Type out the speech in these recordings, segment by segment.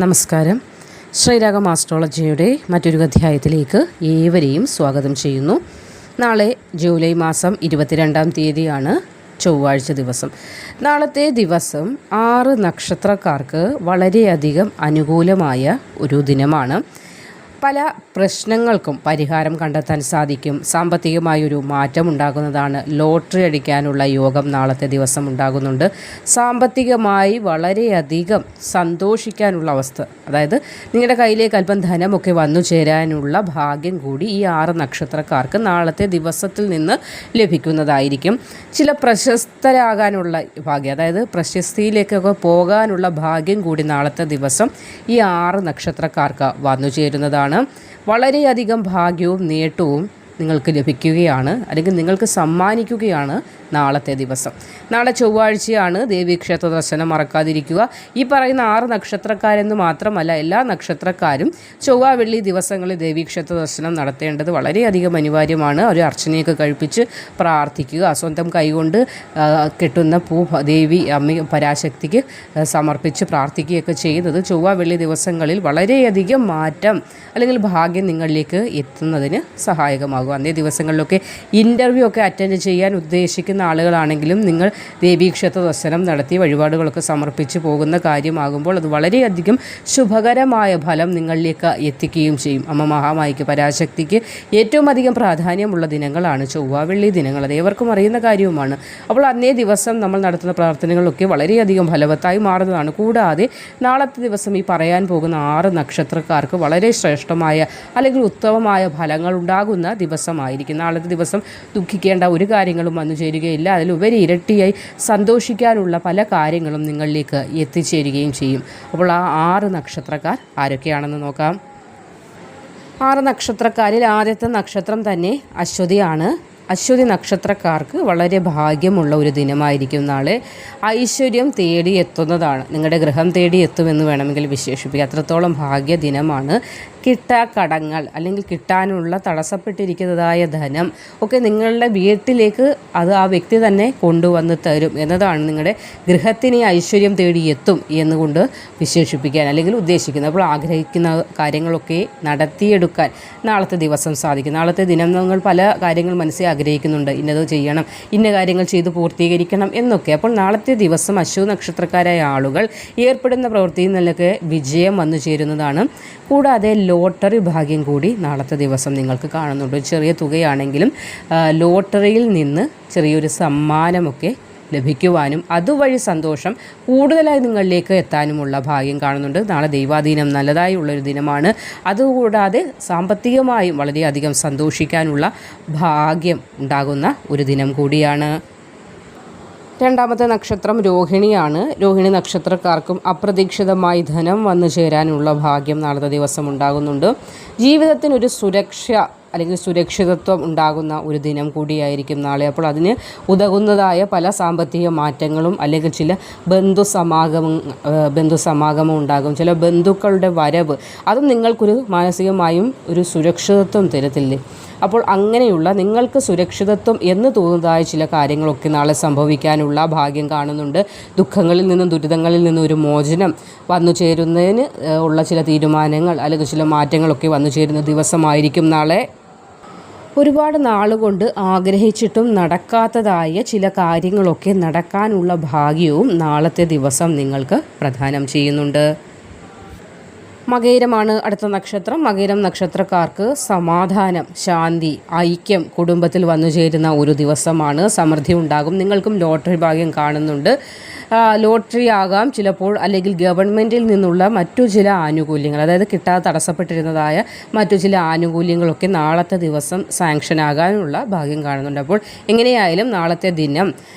നമസ്കാരം. ശ്രീരാഗം ആസ്ട്രോളജിയുടെ മറ്റൊരു അധ്യായത്തിലേക്ക് ഏവരെയും സ്വാഗതം ചെയ്യുന്നു. നാളെ ജൂലൈ മാസം 22-ാം തീയതിയാണ്, ചൊവ്വാഴ്ച ദിവസം. നാളത്തെ ദിവസം 6 നക്ഷത്രക്കാർക്ക് വളരെയധികം അനുകൂലമായ ഒരു ദിനമാണ്. പല പ്രശ്നങ്ങൾക്കും പരിഹാരം കണ്ടെത്താൻ സാധിക്കും. സാമ്പത്തികമായൊരു മാറ്റം ഉണ്ടാകുന്നതാണ്. ലോട്ടറി അടിക്കാനുള്ള യോഗം നാളത്തെ ദിവസം ഉണ്ടാകുന്നുണ്ട്. സാമ്പത്തികമായി വളരെയധികം സന്തോഷിക്കാനുള്ള അവസ്ഥ, അതായത് നിങ്ങളുടെ കയ്യിലേക്ക് അല്പം ധനമൊക്കെ വന്നു ചേരാനുള്ള ഭാഗ്യം കൂടി ഈ 6 നക്ഷത്രക്കാർക്ക് നാളത്തെ ദിവസത്തിൽ നിന്ന് ലഭിക്കുന്നതായിരിക്കും. ചില പ്രശസ്തരാകാനുള്ള ഭാഗ്യം, അതായത് പ്രശസ്തിയിലേക്കൊക്കെ പോകാനുള്ള ഭാഗ്യം കൂടി നാളത്തെ ദിവസം ഈ 6 നക്ഷത്രക്കാർക്ക് വന്നു ചേരുന്നതാണ്. വളരെയധികം ഭാഗ്യവും നേട്ടവും നിങ്ങൾക്ക് ലഭിക്കുകയാണ്, അല്ലെങ്കിൽ നിങ്ങൾക്ക് സമ്മാനിക്കുകയാണ് നാളത്തെ ദിവസം. നാളെ ചൊവ്വാഴ്ചയാണ്. ദേവീക്ഷേത്ര ദർശനം മറക്കാതിരിക്കുക. ഈ പറയുന്ന 6 നക്ഷത്രക്കാരെന്ന് മാത്രമല്ല, എല്ലാ നക്ഷത്രക്കാരും ചൊവ്വ വെള്ളി ദിവസങ്ങളിൽ ദേവീക്ഷേത്ര ദർശനം നടത്തേണ്ടത് വളരെയധികം അനിവാര്യമാണ്. ഒരു അർച്ചനയൊക്കെ കഴിപ്പിച്ച് പ്രാർത്ഥിക്കുക. സ്വന്തം കൈകൊണ്ട് കെട്ടുന്ന പൂ ദേവി അമ്മ പരാശക്തിക്ക് സമർപ്പിച്ച് പ്രാർത്ഥിക്കുകയൊക്കെ ചെയ്യുന്നത് ചൊവ്വ വെള്ളി ദിവസങ്ങളിൽ വളരെയധികം മാറ്റം അല്ലെങ്കിൽ ഭാഗ്യം നിങ്ങളിലേക്ക് എത്തുന്നതിന് സഹായകമാകും. അന്നേ ദിവസങ്ങളിലൊക്കെ ഇൻ്റർവ്യൂ ഒക്കെ അറ്റൻഡ് ചെയ്യാൻ ഉദ്ദേശിക്കുന്ന ആളുകളാണെങ്കിലും നിങ്ങൾ ദേവീക്ഷേത്ര ദർശനം നടത്തി വഴിപാടുകളൊക്കെ സമർപ്പിച്ച് പോകുന്ന കാര്യമാകുമ്പോൾ അത് വളരെയധികം ശുഭകരമായ ഫലം നിങ്ങളിലേക്ക് എത്തിക്കുകയും ചെയ്യും. അമ്മ മഹാമായിക്ക് പരാശക്തിക്ക് ഏറ്റവും അധികം പ്രാധാന്യമുള്ള ദിനങ്ങളാണ് ചൊവ്വ വെള്ളി ദിനങ്ങൾ. അത് ഏവർക്കും അറിയുന്ന കാര്യവുമാണ്. അപ്പോൾ അന്നേ ദിവസം നമ്മൾ നടത്തുന്ന പ്രാർത്ഥനകളൊക്കെ വളരെയധികം ഫലവത്തായി മാറുന്നതാണ്. കൂടാതെ നാളത്തെ ദിവസം ഈ പറയാൻ പോകുന്ന 6 നക്ഷത്രക്കാർക്ക് വളരെ ശ്രേഷ്ഠമായ അല്ലെങ്കിൽ ഉത്തമമായ ഫലങ്ങൾ ഉണ്ടാകുന്ന ദിവസമായിരിക്കും. നാളത്തെ ദിവസം ദുഃഖിക്കേണ്ട ഒരു കാര്യങ്ങളും വന്നു ചേരുകയില്ല. അതിലുപരി ഇരട്ടിയായി സന്തോഷിക്കാനുള്ള പല കാര്യങ്ങളും നിങ്ങളിലേക്ക് എത്തിച്ചേരുകയും ചെയ്യും. അപ്പോൾ ആ 6 നക്ഷത്രക്കാർ ആരൊക്കെയാണെന്ന് നോക്കാം. 6 നക്ഷത്രക്കാരിൽ ആദ്യത്തെ നക്ഷത്രം തന്നെ അശ്വതിയാണ്. അശ്വതി നക്ഷത്രക്കാർക്ക് വളരെ ഭാഗ്യമുള്ള ഒരു ദിനമായിരിക്കും നാളെ. ഐശ്വര്യം തേടി എത്തുന്നതാണ്. നിങ്ങളുടെ ഗൃഹം തേടി എത്തുമെന്ന് വേണമെങ്കിൽ വിശേഷിപ്പിക്കുക. അത്രത്തോളം ഭാഗ്യ ദിനമാണ്. കടങ്ങൾ അല്ലെങ്കിൽ കിട്ടാനുള്ള തടസ്സപ്പെട്ടിരിക്കുന്നതായ ധനം ഒക്കെ നിങ്ങളുടെ വീട്ടിലേക്ക് അത് ആ വ്യക്തി തന്നെ കൊണ്ടുവന്ന് തരും എന്നതാണ്. നിങ്ങളുടെ ഗൃഹത്തിന് ഐശ്വര്യം തേടി എത്തും എന്നുകൊണ്ട് വിശേഷിപ്പിക്കാൻ അല്ലെങ്കിൽ ഉദ്ദേശിക്കുന്നത്. അപ്പോൾ ആഗ്രഹിക്കുന്ന കാര്യങ്ങളൊക്കെ നടത്തിയെടുക്കാൻ നാളത്തെ ദിവസം സാധിക്കും. നാളത്തെ ദിനം നിങ്ങൾ പല കാര്യങ്ങൾ മനസ്സിൽ ആഗ്രഹിക്കുന്നുണ്ട്. ഇന്നത് ചെയ്യണം, ഇന്ന കാര്യങ്ങൾ ചെയ്ത് പൂർത്തീകരിക്കണം എന്നൊക്കെ. അപ്പോൾ നാളത്തെ ദിവസം അശ്വതി നക്ഷത്രക്കാരായ ആളുകൾ ഏർപ്പെടുന്ന പ്രവൃത്തിയിൽ നിന്നൊക്കെ വിജയം വന്നു ചേരുന്നതാണ്. കൂടാതെ ലോട്ടറി ഭാഗ്യം കൂടി നാളത്തെ ദിവസം നിങ്ങൾക്ക് കാണുന്നുണ്ട്. ചെറിയ തുകയാണെങ്കിലും ലോട്ടറിയിൽ നിന്ന് ചെറിയൊരു സമ്മാനമൊക്കെ ലഭിക്കുവാനും അതുവഴി സന്തോഷം കൂടുതലായി നിങ്ങളിലേക്ക് എത്താനുമുള്ള ഭാഗ്യം കാണുന്നുണ്ട്. നാളെ ദൈവാധീനം നല്ലതായുള്ളൊരു ദിനമാണ്. അതുകൂടാതെ സാമ്പത്തികമായും വളരെയധികം സന്തോഷിക്കാനുള്ള ഭാഗ്യം ഉണ്ടാകുന്ന ഒരു ദിനം കൂടിയാണ്. രണ്ടാമത്തെ നക്ഷത്രം രോഹിണിയാണ്. രോഹിണി നക്ഷത്രക്കാർക്കും അപ്രതീക്ഷിതമായി ധനം വന്നു ചേരാനുള്ള ഭാഗ്യം നാളത്തെ ദിവസം ഉണ്ടാകുന്നുണ്ട്. ജീവിതത്തിനൊരു സുരക്ഷ അല്ലെങ്കിൽ സുരക്ഷിതത്വം ഉണ്ടാകുന്ന ഒരു ദിനം കൂടിയായിരിക്കും നാളെ. അപ്പോൾ അതിന് ഉതകുന്നതായ പല സാമ്പത്തിക മാറ്റങ്ങളും അല്ലെങ്കിൽ ചില ബന്ധുസമാഗമം ഉണ്ടാകും. ചില ബന്ധുക്കളുടെ വരവ്, അതും നിങ്ങൾക്കൊരു മാനസികമായും ഒരു സുരക്ഷിതത്വം തരത്തില്ലേ. അപ്പോൾ അങ്ങനെയുള്ള നിങ്ങൾക്ക് സുരക്ഷിതത്വം എന്ന് തോന്നുന്നതായ ചില കാര്യങ്ങളൊക്കെ നാളെ സംഭവിക്കാനുള്ള ഭാഗ്യം കാണുന്നുണ്ട്. ദുഃഖങ്ങളിൽ നിന്നും ദുരിതങ്ങളിൽ നിന്നും ഒരു മോചനം വന്നു ചേരുന്നതിന് ഉള്ള ചില തീരുമാനങ്ങൾ അല്ലെങ്കിൽ ചില മാറ്റങ്ങളൊക്കെ വന്നു ചേരുന്ന ദിവസമായിരിക്കും നാളെ. ഒരുപാട് നാളുകൊണ്ട് ആഗ്രഹിച്ചിട്ടും നടക്കാത്തതായ ചില കാര്യങ്ങളൊക്കെ നടക്കാനുള്ള ഭാഗ്യവും നാളത്തെ ദിവസം നിങ്ങൾക്ക് പ്രദാനം ചെയ്യുന്നുണ്ട്. മകയിരമാണ് അടുത്ത നക്ഷത്രം. മകയിരം നക്ഷത്രക്കാർക്ക് സമാധാനം, ശാന്തി, ഐക്യം കുടുംബത്തിൽ വന്നു ചേരുന്ന ഒരു ദിവസമാണ്. സമൃദ്ധി ഉണ്ടാകും. നിങ്ങൾക്കും ലോട്ടറി ഭാഗ്യം കാണുന്നുണ്ട്. ലോട്ടറി ആകാം ചിലപ്പോൾ, അല്ലെങ്കിൽ ഗവൺമെൻറ്റിൽ നിന്നുള്ള മറ്റു ചില ആനുകൂല്യങ്ങൾ, അതായത് കിട്ടാതെ തടസ്സപ്പെട്ടിരുന്നതായ മറ്റു ചില ആനുകൂല്യങ്ങളൊക്കെ നാളത്തെ ദിവസം സാങ്ഷൻ ആകാനുള്ള ഭാഗ്യം കാണുന്നുണ്ട്. അപ്പോൾ എങ്ങനെയായാലും നാളത്തെ ദിനം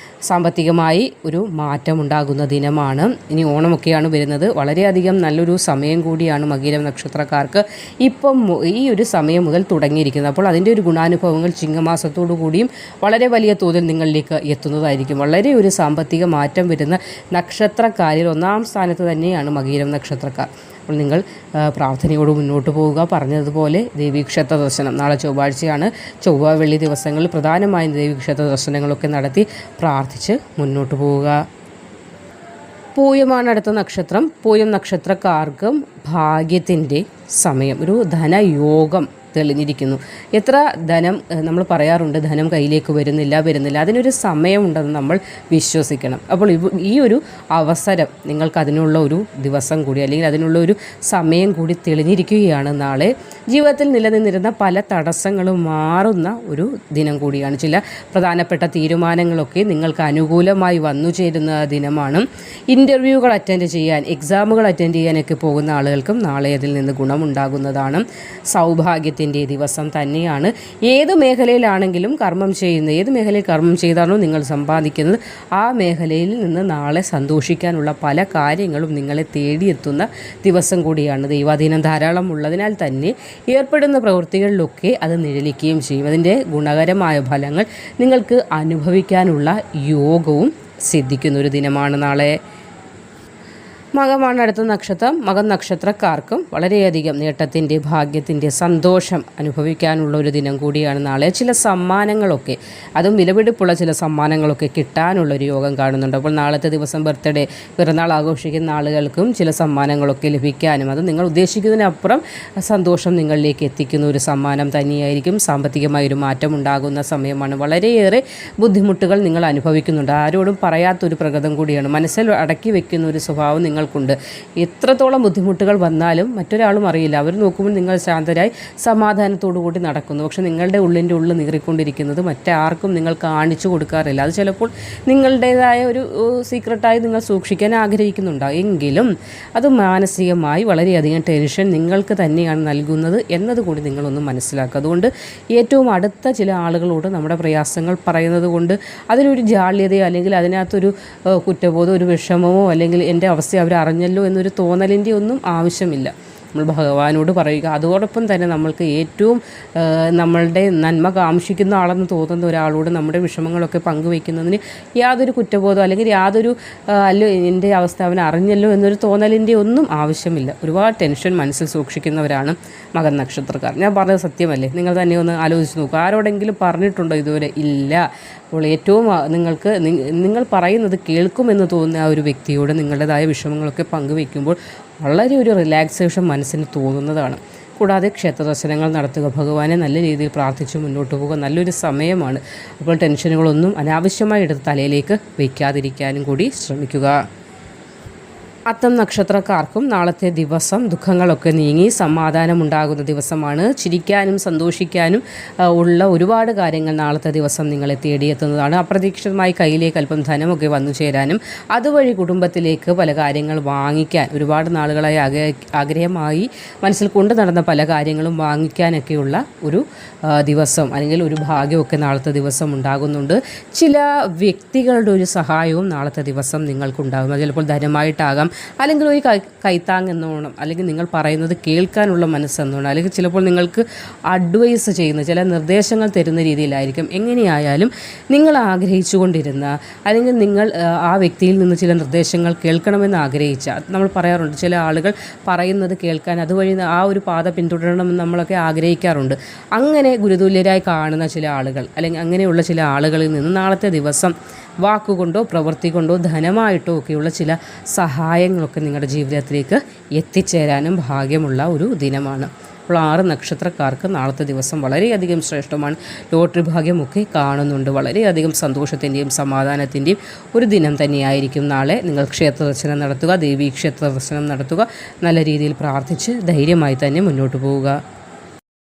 സാമ്പത്തികമായി ഒരു മാറ്റമുണ്ടാകുന്ന ദിനമാണ്. ഇനി ഓണമൊക്കെയാണ് വരുന്നത്. വളരെയധികം നല്ലൊരു സമയം കൂടിയാണ് മകയിരം നക്ഷത്രക്കാർക്ക് ഇപ്പം ഈ ഒരു സമയം മുതൽ തുടങ്ങിയിരിക്കുന്നത്. അപ്പോൾ അതിൻ്റെ ഒരു ഗുണാനുഭവങ്ങൾ ചിങ്ങമാസത്തോടു കൂടിയും വളരെ വലിയ തോതിൽ നിങ്ങളിലേക്ക് എത്തുന്നതായിരിക്കും. വളരെ ഒരു സാമ്പത്തിക മാറ്റം വരുന്ന നക്ഷത്രക്കാരിൽ 1-ാം സ്ഥാനത്ത് തന്നെയാണ് മകയിരം നക്ഷത്രക്കാർ. അപ്പോൾ നിങ്ങൾ പ്രാർത്ഥനയോട് മുന്നോട്ട് പോവുക. പറഞ്ഞതുപോലെ ദേവീക്ഷേത്ര ദർശനം നാളെ ചൊവ്വാഴ്ചയാണ്. ചൊവ്വ വെള്ളി ദിവസങ്ങളിൽ പ്രധാനമായും ദേവീക്ഷേത്ര ദർശനങ്ങളൊക്കെ നടത്തി പ്രാർത്ഥിച്ച് മുന്നോട്ട് പോവുക. പൂയമാണ് അടുത്ത നക്ഷത്രം. പൂയം നക്ഷത്രക്കാർക്കും ഭാഗ്യത്തിൻ്റെ സമയം, ഒരു ധനയോഗം തെളിഞ്ഞിരിക്കുന്നു. എത്ര ധനം നമ്മൾ പറയാറുണ്ട്, ധനം കയ്യിലേക്ക് വരുന്നില്ല, അതിനൊരു സമയമുണ്ടെന്ന് നമ്മൾ വിശ്വസിക്കണം. അപ്പോൾ ഈ ഒരു അവസരം നിങ്ങൾക്ക് അതിനുള്ള ഒരു ദിവസം കൂടി, അല്ലെങ്കിൽ അതിനുള്ള ഒരു സമയം കൂടി തെളിഞ്ഞിരിക്കുകയാണ് നാളെ. ജീവിതത്തിൽ നിലനിന്നിരുന്ന പല തടസ്സങ്ങളും മാറുന്ന ഒരു ദിനം കൂടിയാണ്. ചില പ്രധാനപ്പെട്ട തീരുമാനങ്ങളൊക്കെ നിങ്ങൾക്ക് അനുകൂലമായി വന്നു ചേരുന്ന ദിനമാണ്. ഇൻ്റർവ്യൂകൾ അറ്റൻഡ് ചെയ്യാൻ, എക്സാമുകൾ അറ്റൻഡ് ചെയ്യാനൊക്കെ പോകുന്ന ആളുകൾക്കും നാളെ അതിൽ നിന്ന് ഗുണമുണ്ടാകുന്നതാണ്. സൗഭാഗ്യത്തിൻ്റെ ദിവസം തന്നെയാണ്. ഏത് മേഖലയിലാണെങ്കിലും ഏത് മേഖലയിൽ കർമ്മം ചെയ്താണോ നിങ്ങൾ സമ്പാദിക്കുന്നത്, ആ മേഖലയിൽ നിന്ന് നാളെ സന്തോഷിക്കാനുള്ള പല കാര്യങ്ങളും നിങ്ങളെ തേടിയെത്തുന്ന ദിവസം കൂടിയാണ്. ദൈവാധീനം ധാരാളം ഉള്ളതിനാൽ തന്നെ ഏർപ്പെടുന്ന പ്രവൃത്തികളിലൊക്കെ അത് നിഴലിക്കുകയും ചെയ്യും. അതിൻ്റെ ഗുണകരമായ ഫലങ്ങൾ നിങ്ങൾക്ക് അനുഭവിക്കാനുള്ള യോഗവും സിദ്ധിക്കുന്ന ഒരു ദിനമാണ് നാളെ. മകമാണ് അടുത്ത നക്ഷത്രം. മകം നക്ഷത്രക്കാർക്കും വളരെയധികം നേട്ടത്തിൻ്റെ, ഭാഗ്യത്തിൻ്റെ, സന്തോഷം അനുഭവിക്കാനുള്ള ഒരു ദിനം കൂടിയാണ് നാളെ. ചില സമ്മാനങ്ങളൊക്കെ, അതും വിലപിടിപ്പുള്ള ചില സമ്മാനങ്ങളൊക്കെ കിട്ടാനുള്ളൊരു യോഗം കാണുന്നുണ്ട്. അപ്പോൾ നാളത്തെ ദിവസം ബർത്ത്ഡേ, പിറന്നാൾ ആഘോഷിക്കുന്ന ആളുകൾക്കും ചില സമ്മാനങ്ങളൊക്കെ ലഭിക്കാനും, അത് നിങ്ങൾ ഉദ്ദേശിക്കുന്നതിനപ്പുറം സന്തോഷം നിങ്ങളിലേക്ക് എത്തിക്കുന്ന ഒരു സമ്മാനം തന്നെയായിരിക്കും. സാമ്പത്തികമായൊരു മാറ്റം ഉണ്ടാകുന്ന സമയമാണ്. വളരെയേറെ ബുദ്ധിമുട്ടുകൾ നിങ്ങൾ അനുഭവിക്കുന്നുണ്ട്. ആരോടും പറയാത്തൊരു പ്രകൃതം കൂടിയാണ്. മനസ്സിൽ അടക്കി വെക്കുന്ന ഒരു സ്വഭാവം നിങ്ങൾക്കുണ്ട്. എത്രത്തോളം ബുദ്ധിമുട്ടുകൾ വന്നാലും മറ്റൊരാളും അറിയില്ല. അവർ നോക്കുമ്പോൾ നിങ്ങൾ ശാന്തരായി സമാധാനത്തോടു കൂടി നടക്കുന്നു. പക്ഷെ നിങ്ങളുടെ ഉള്ളിൻ്റെ ഉള്ളിൽ നീറിക്കൊണ്ടിരിക്കുന്നത് മറ്റാർക്കും നിങ്ങൾ കാണിച്ചു കൊടുക്കാറില്ല. അത് ചിലപ്പോൾ നിങ്ങളുടേതായ ഒരു സീക്രട്ടായി നിങ്ങൾ സൂക്ഷിക്കാൻ ആഗ്രഹിക്കുന്നുണ്ടാകും. എങ്കിലും അത് മാനസികമായി വളരെയധികം ടെൻഷൻ നിങ്ങൾക്ക് തന്നെയാണ് നൽകുന്നത് എന്നതുകൂടി നിങ്ങളൊന്ന് മനസ്സിലാക്കുക. അതുകൊണ്ട് ഏറ്റവും അടുത്ത ചില ആളുകളോട് നമ്മുടെ പ്രയാസങ്ങൾ പറയുന്നത് കൊണ്ട് അതിനൊരു ജാള്യതയോ അല്ലെങ്കിൽ അതിനകത്തൊരു കുറ്റബോധമോ ഒരു വിഷമമോ അല്ലെങ്കിൽ എൻ്റെ അവസ്ഥ അവർ അറിഞ്ഞല്ലോ എന്നൊരു തോന്നലിൻ്റെ ഒന്നും ആവശ്യമില്ല. നമ്മൾ ഭഗവാനോട് പറയുക. അതോടൊപ്പം തന്നെ നമ്മൾക്ക് ഏറ്റവും നമ്മളുടെ നന്മ കാംക്ഷിക്കുന്ന ആളെന്ന് തോന്നുന്ന ഒരാളോട് നമ്മുടെ വിഷമങ്ങളൊക്കെ പങ്കുവയ്ക്കുന്നതിന് യാതൊരു കുറ്റബോധം അല്ലെങ്കിൽ യാതൊരു അല്ലോ എൻ്റെ അവസ്ഥ അവൻ അറിഞ്ഞല്ലോ എന്നൊരു തോന്നലിൻ്റെ ഒന്നും ആവശ്യമില്ല. ഒരുപാട് ടെൻഷൻ മനസ്സിൽ സൂക്ഷിക്കുന്നവരാണ് മകൻ നക്ഷത്രക്കാർ. ഞാൻ പറഞ്ഞത് സത്യമല്ലേ? നിങ്ങൾ തന്നെ ഒന്ന് ആലോചിച്ച് നോക്കുക. ആരോടെങ്കിലും പറഞ്ഞിട്ടുണ്ടോ ഇതുവരെ? ഇല്ല. അപ്പോൾ ഏറ്റവും നിങ്ങൾ പറയുന്നത് കേൾക്കുമെന്ന് തോന്നുന്ന ആ ഒരു വ്യക്തിയോട് നിങ്ങളുടേതായ വിഷമങ്ങളൊക്കെ പങ്കുവയ്ക്കുമ്പോൾ വളരെ ഒരു റിലാക്സേഷൻ മനസ്സിന് തോന്നുന്നതാണ്. കൂടാതെ ക്ഷേത്ര ദർശനങ്ങൾ നടത്തുക, ഭഗവാനെ നല്ല രീതിയിൽ പ്രാർത്ഥിച്ച് മുന്നോട്ട് പോകുക നല്ലൊരു സമയമാണ്. അപ്പോൾ ടെൻഷനുകളൊന്നും അനാവശ്യമായി എടുത്ത് തലയിലേക്ക് വയ്ക്കാതിരിക്കാനും കൂടി ശ്രമിക്കുക. അത്തം നക്ഷത്രക്കാർക്കും നാളത്തെ ദിവസം ദുഃഖങ്ങളൊക്കെ നീങ്ങി സമാധാനമുണ്ടാകുന്ന ദിവസമാണ്. ചിരിക്കാനും സന്തോഷിക്കാനും ഉള്ള ഒരുപാട് കാര്യങ്ങൾ നാളത്തെ ദിവസം നിങ്ങളെ തേടിയെത്തുന്നതാണ്. അപ്രതീക്ഷിതമായി കയ്യിലേക്ക് അല്പം ധനമൊക്കെ വന്നു ചേരാനും അതുവഴി കുടുംബത്തിലേക്ക് പല കാര്യങ്ങൾ വാങ്ങിക്കാൻ, ഒരുപാട് നാളുകളായി ആഗ്രഹമായി മനസ്സിൽ കൊണ്ടു നടന്ന പല കാര്യങ്ങളും വാങ്ങിക്കാനൊക്കെയുള്ള ഒരു ദിവസം അല്ലെങ്കിൽ ഒരു ഭാഗ്യമൊക്കെ നാളത്തെ ദിവസം ഉണ്ടാകുന്നുണ്ട്. ചില വ്യക്തികളുടെ ഒരു സഹായവും നാളത്തെ ദിവസം നിങ്ങൾക്കുണ്ടാകും. ചിലപ്പോൾ ധനമായിട്ടാകാം, അല്ലെങ്കിൽ ഒരു കൈത്താങ് എന്നോണം, അല്ലെങ്കിൽ നിങ്ങൾ പറയുന്നത് കേൾക്കാനുള്ള മനസ്സെന്നോണം, അല്ലെങ്കിൽ ചിലപ്പോൾ നിങ്ങൾക്ക് അഡ്വൈസ് ചെയ്യുന്ന ചില നിർദ്ദേശങ്ങൾ തരുന്ന രീതിയിലായിരിക്കും. എങ്ങനെയായാലും നിങ്ങൾ ആഗ്രഹിച്ചു കൊണ്ടിരുന്ന അല്ലെങ്കിൽ നിങ്ങൾ ആ വ്യക്തിയിൽ നിന്ന് ചില നിർദ്ദേശങ്ങൾ കേൾക്കണമെന്ന് ആഗ്രഹിച്ച, നമ്മൾ പറയാറുണ്ട് ചില ആളുകൾ പറയുന്നത് കേൾക്കാൻ അതുവഴി ആ ഒരു പാത പിന്തുടരണമെന്ന് നമ്മളൊക്കെ ആഗ്രഹിക്കാറുണ്ട്. അങ്ങനെ ഗുരുതുല്യരായി കാണുന്ന ചില ആളുകൾ അല്ലെങ്കിൽ അങ്ങനെയുള്ള ചില ആളുകളിൽ നിന്ന് നാളത്തെ ദിവസം വാക്കുകൊണ്ടോ പ്രവൃത്തി കൊണ്ടോ ധനമായിട്ടോ ഒക്കെയുള്ള ചില സഹായങ്ങളൊക്കെ നിങ്ങളുടെ ജീവിതത്തിലേക്ക് എത്തിച്ചേരാനും ഭാഗ്യമുള്ള ഒരു ദിനമാണ്. അപ്പോൾ 6 നക്ഷത്രക്കാർക്ക് നാളത്തെ ദിവസം വളരെയധികം ശ്രേഷ്ഠമാണ്. ലോട്ടറി ഭാഗ്യമൊക്കെ കാണുന്നുണ്ട്. വളരെയധികം സന്തോഷത്തിൻ്റെയും സമാധാനത്തിൻ്റെയും ഒരു ദിനം തന്നെയായിരിക്കും നാളെ. നിങ്ങൾ ക്ഷേത്ര ദർശനം നടത്തുക, ദേവീ ക്ഷേത്ര ദർശനം നടത്തുക, നല്ല രീതിയിൽ പ്രാർത്ഥിച്ച് ധൈര്യമായി തന്നെ മുന്നോട്ട് പോവുക.